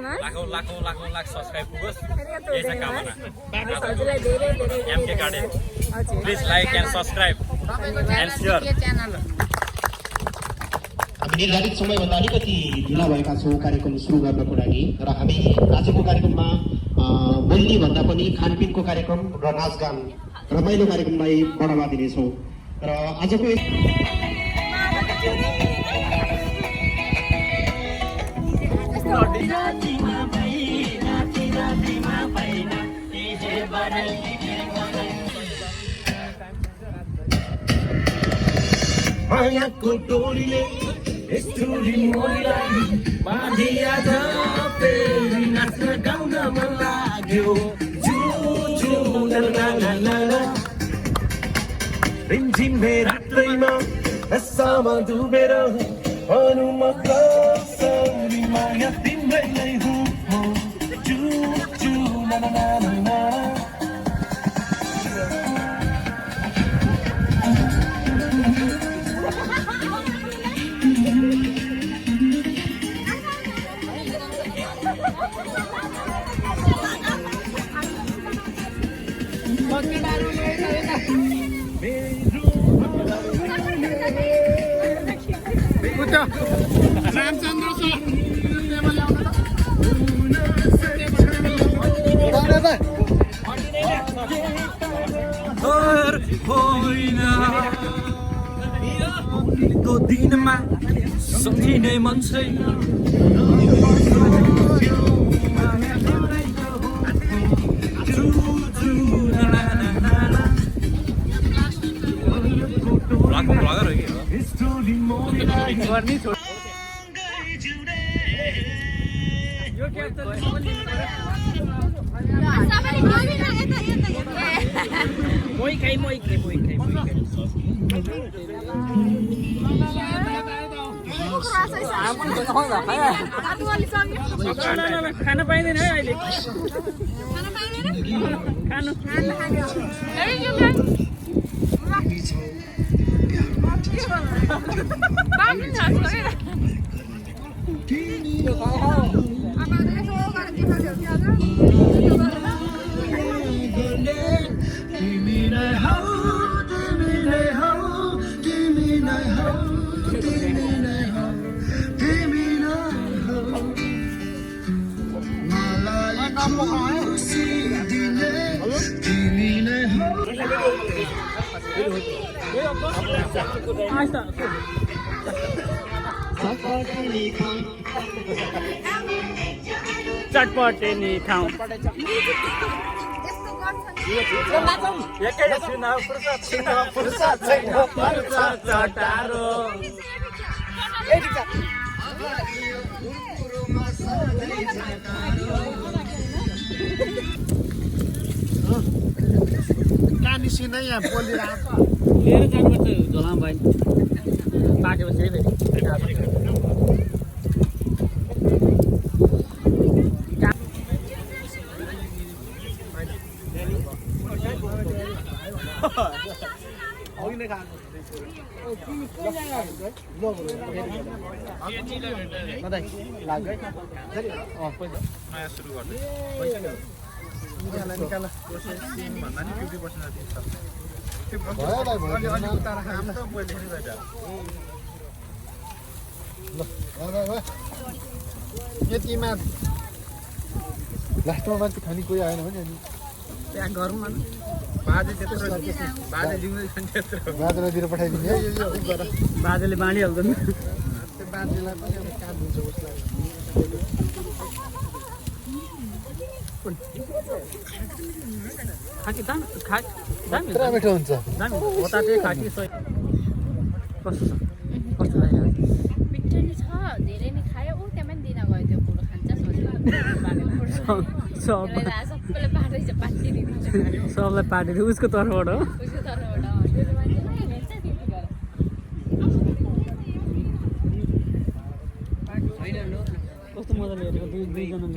lakh subscribe पुगोस् यही छ कामना MK garden please like and subscribe and share हामी निर्धारित समयभन्दा अलिकति ढिला भएका छौँ कार्यक्रम सुरु गर्नको लागि र हामी आजको कार्यक्रममा बोल्ने भन्दा पनि खानपिनको कार्यक्रम र नाचगान रमाइलो कार्यक्रमलाई बढावा दिनेछौँ र आजको मायाको डोरीले यस्तोरी मोरीलाई बाँधिया छ फेरि नाच्न गाउन मन लाग्यो जु जु ला ला ला ला ला रिमझिमे रात्रिमा नसामा डुबेर भनौँ म कसरी माया तिम्रै नै हुँ जु जु ला ला ला ला ला को दिनमा सम्झिने मन छैन खाना पाइँदैन है अहिले खानु चटपटे नि खाऊ कानिसिनै यहाँ बोलिरहेको लिएर जानुपर्छ झोलामा भाइ पाकेपछि यतिमा लास्टमा मान्छे खाने कोही आएन भने अनि त्यहाँ गरौँ न बाजेलाई पठाइदिने बाजेले बाँडिहाल्छ नि बाजेलाई पनि अब काम हुन्छ उसलाई खाकी दामी दामी मिठो हुन्छ दामी होता चाहिँ खाकी सही कस्तो छ कस्तो लाग्यो मिठो नि छ धेरै नै खायो ऊ त्यहाँ पनि दिन गयो त्यो कुरो खान्छ सबैले पार्दैछ पाटिदिनु सबलाई पाटिदियो उसको तर्फबाट हो उसको तर्फबाट कस्तो मजाले हेरेको दुईजना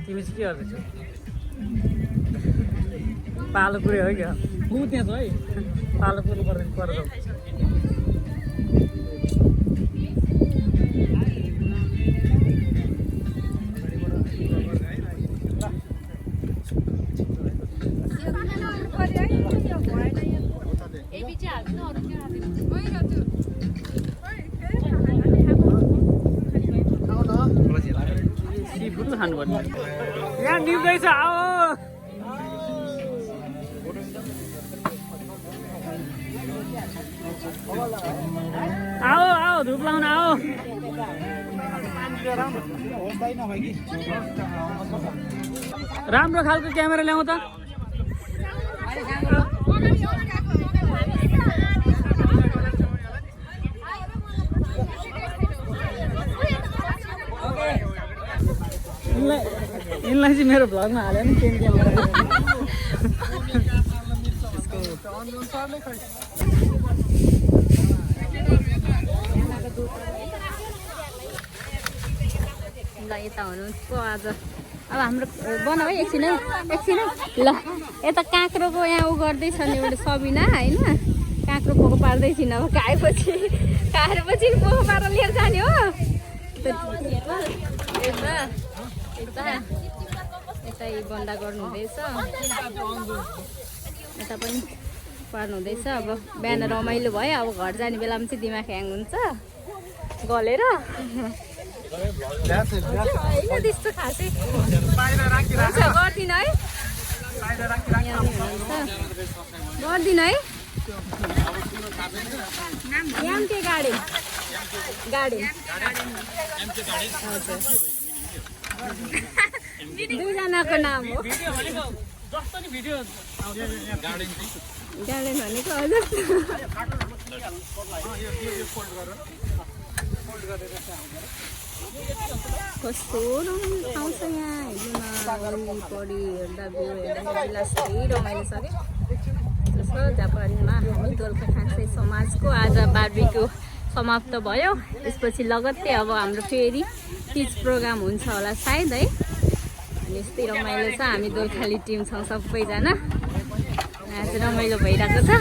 तिमी चाहिँ के गर्दैछौ पालो पुरै हो क्या ऊ त्यहाँ छ है पालो पुरै पर्दैन सिफुड खानु पर्ने यहाँ निप्दैछ आओ आओ आओ धुप लाउन आओ राम्रो खालको क्यामेरा ल्याउँ त यिनलाई चाहिँ मेरो भ्लगमा हाल्यो नि केम क्यामेरा ल यता हुनुहुन्छ आज अब हाम्रो बनाऊ है एकछिन ल यता काँक्रोको यहाँ उ गर्दैछ नि एउटा सबिना होइन काँक्रो पोको पार्दैछिन् अब खाएपछि पोको पारेर लिएर जाने हो यतै बन्दा गर्नुहुँदैछ यता पनि पार्नुहुँदैछ अब बिहान रमाइलो भयो अब घर जाने बेलामा चाहिँ दिमाग ह्याङ हुन्छ गलेर होइन त्यस्तो खासै गर्दिनँ है गर्दिनँ है एमके गाडी हजुर दुईजनाको नाम हो गार्डन भनेको हजुर कस्तो रमाइलो ठाउँ छ यहाँ हेर्नु न वरिपरि हेर्दा भ्यू हेर्दा सबै रमाइलो छ कि जापानमा हामी दोलखा खान्से समाजको आज बार्बिक्यू समाप्त भयो त्यसपछि लगत्तै अब हाम्रो फेरि तीज प्रोग्राम हुन्छ होला सायद है अनि यस्तै रमाइलो छ हामी दोलखाली टिम छौँ सबैजना आज रमाइलो भइरहेको छ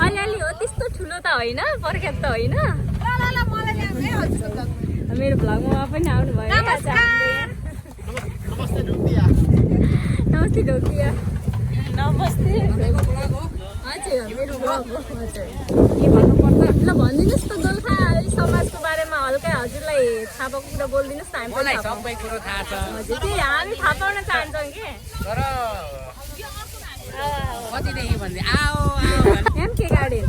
अलिअलि हो त्यस्तो ठुलो त होइन प्रख्यात त होइन मेरो भ्लगमा पनि आउनुभयो नमस्ते ढोकिया नमस्ते हजुर मेरो भ्लग हो हजुर के भन्नुपर्छ ल भनिदिनुहोस् त दोलखा समाजको बारेमा हल्का हजुरलाई थाहा भएको कुरा बोलिदिनुहोस् न हामीलाई सबै कुरो थाहा छ हजुर त्यही हामी थाहा पाउन चाहन्छौँ कि तर कतिदेखि भन्दै आओ एमके गार्डन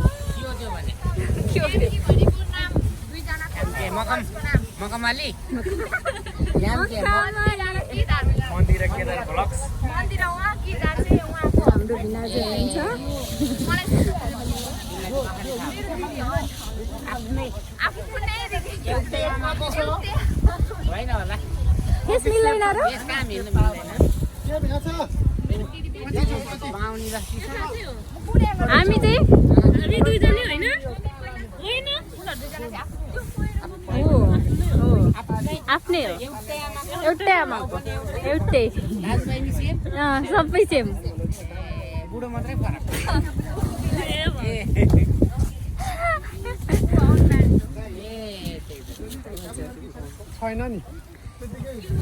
मकमाली हाम्रो भिनाजु हुनुहुन्छ मिल्दैन र हामी चाहिँ दुईजना होइन आफ्नै हो एउटै आमाको एउटै सबै सेम बुढो मात्रै फरक छैन नि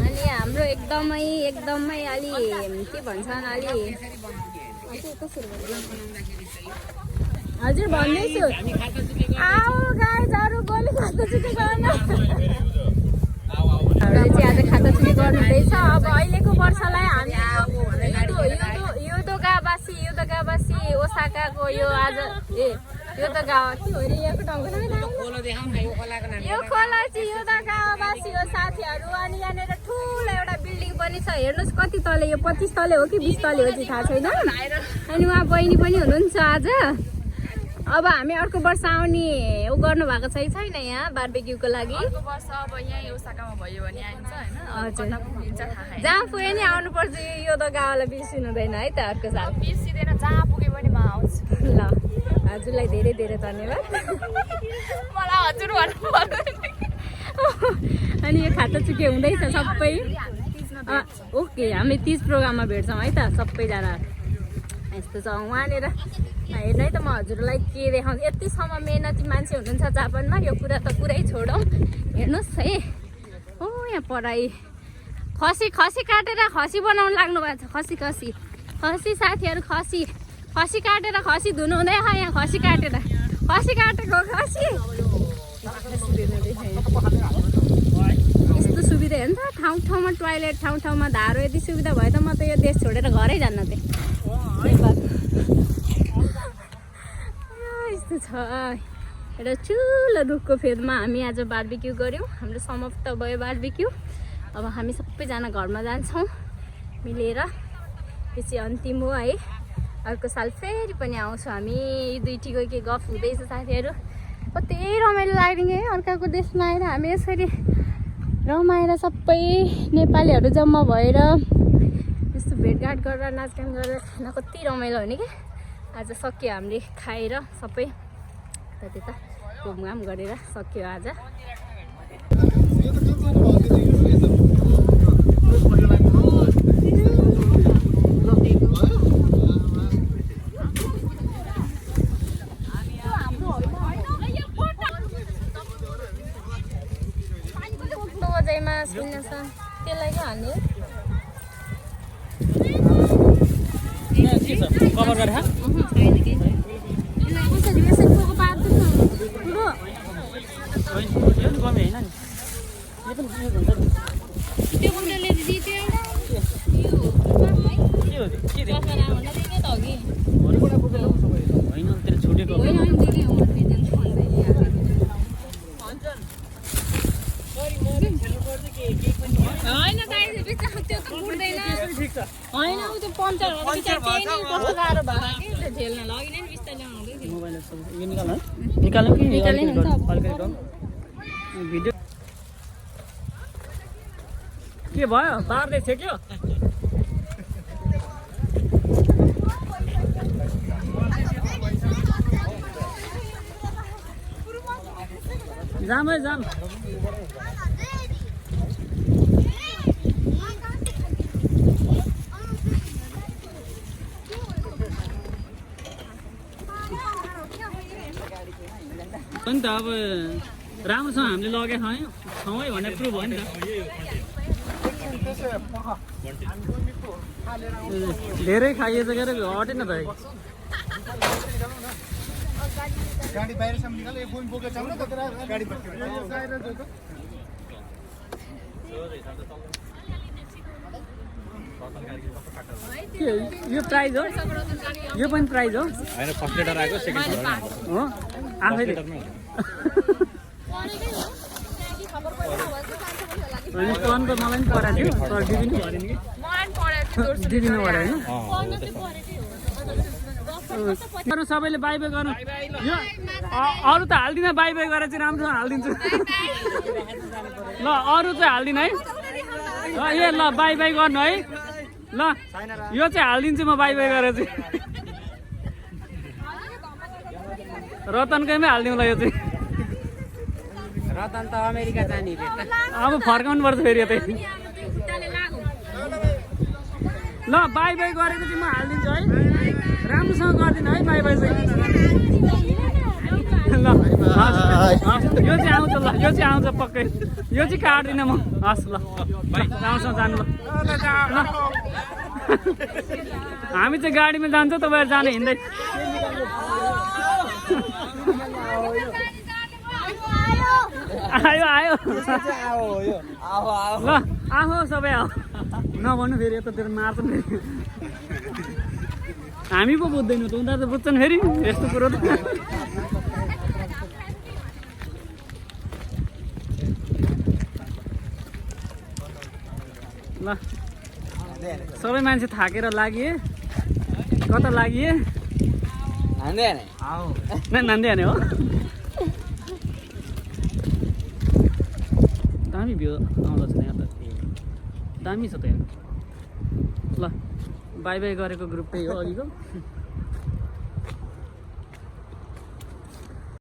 अनि हाम्रो एकदमै अलि के भन्छन् अलि हजुर भन्दैछु आऊ गाइजहरु गोली खाताचुकी गर्न चाहिँ आज खाताचुकी गर्नुहुँदैछ अब अहिलेको वर्षलाई हामी युद्धगावासी ओसाकाको यो आज युद्धगावा के हो रे यहाँको ठाउँको यो खोला चाहिँ युद्धगावासी हो साथीहरू अनि यहाँनिर ठुलो एउटा बिल्डिङ पनि छ हेर्नुहोस् कति तले यो 25 तले हो कि 20 तले हो चाहिँ थाहा छैन अनि उहाँ बहिनी पनि हुनुहुन्छ आज अब हामी अर्को वर्ष आउने उ गर्नु भएको छैन यहाँ बार्बिक्यूको लागि अर्को वर्ष अब यहाँ ओसाकामा भयो भने आइन्छ हैन हजुर थाहा जहाँ पुगे नि आउनुपर्छ यो त गाउँलाई बिर्सिनु हुँदैन है त अर्को साल बिर्सिँदैन जहाँ पुगे पनि म आउँछु ल हजुरलाई धेरै धेरै धन्यवाद मलाई हजुर भन्नु अनि यो खाताचुकी हुँदैछ सबै ओके हामी तीज प्रोग्राममा भेट्छौँ है त सबैजना यस्तो छ वहाँनिर हेर्नु है त म हजुरलाई के देखाउँछु यतिसम्म मेहनती मान्छे हुनुहुन्छ जापानमा यो कुरा त पुरै छोडौँ हेर्नुहोस् है यहाँ पढाइ खसी काटेर खसी बनाउनु लाग्नु भएको छ खसी साथीहरू खसी काटेर खसी धुनु हुँदैन यहाँ खसी काटेको खसी यस्तो सुविधा हेर्नु त ठाउँ ठाउँमा टोयलेट ठाउँ ठाउँमा धारो यति सुविधा भयो त म त यो देश छोडेर घरै जान्न थिएँ यस्तो छ एउटा ठुलो रुखको फेदमा हामी आज बार्बिक्यू गऱ्यौँ हाम्रो समाप्त भयो बार्बिक्यू अब हामी सबैजना घरमा जान्छौँ मिलेर यो चाहिँ अन्तिम हो है अर्को साल फेरि पनि आउँछौँ हामी दुईटीको के गफ हुँदैछ साथीहरू कति रमाइलो लाग्ने है अर्काको देशमा आएर हामी यसरी रमाएर सबै नेपालीहरू जम्मा भएर यस्तो भेटघाट गरेर नाचगान गरेर खान कति रमाइलो हुने क्या आज सक्यो हामीले खाएर सबै त्यता घुमघाम गरेर सक्यो आज त्यसलाई के हाल्ने कभर गरेर के भयो बार्दै थियो क्या जाम है जाम नि त अब राम्रोसँग हामीले लगेको ठाउँै भनेर प्रुभ भयो नि त धेरै खाइएछ के अरे हटेन त गाडी बाहिरसम्म निकाल एक फोन बोकेको छ न त गाडी यो प्राइज हो यो पनि प्राइज हो हैन फर्स्ट लेटर आएको सेकेन्ड हो आफैले अनि पन त मलाई पनि पराएको थियो तर दिदी नै भरेन कि दिदी नै भरे होइन सबैले बाई बाई गर्नु यो अरू त हाल्दिनँ बाई बाई गरेर चाहिँ राम्रोसँग हालिदिन्छु ल अरू चाहिँ हाल्दिनँ है ए ल बाई बाई गर्नु है ल यो चाहिँ हालिदिन्छु म बाई बाई गरेर चाहिँ रतनकैमै हालिदिउँला यो चाहिँ रतन त अमेरिका जाने अब फर्काउनु पर्छ फेरि यतै ल बाई बाई गरेको चाहिँ म हालिदिन्छु है राम्रोसँग गरिदिनु है बाई बाई चाहिँ ल यो चाहिँ आउँछ ल यो चाहिँ आउँछ पक्कै यो चाहिँ काट्दिनँ म हस् ल राम्रोसँग जानु ल हामी चाहिँ गाडीमा जान्छौँ तपाईँहरू जानु हिँड्दै आयो आयो ल आहो सबै आऊ नभन्नु फेरि यतातिर मार्छ फेरि हामी पो बुझ्दैनौँ त उनीहरू त बुझ्छन् फेरि यस्तो कुरो त ल सबै मान्छे थाकेर लागि कता लागि नान्दे हाने हो दामी भ्यू आउँदछ यहाँ त दामी छ त यहाँ ल बाई बाई गरेको ग्रुप त्यही हो अघिको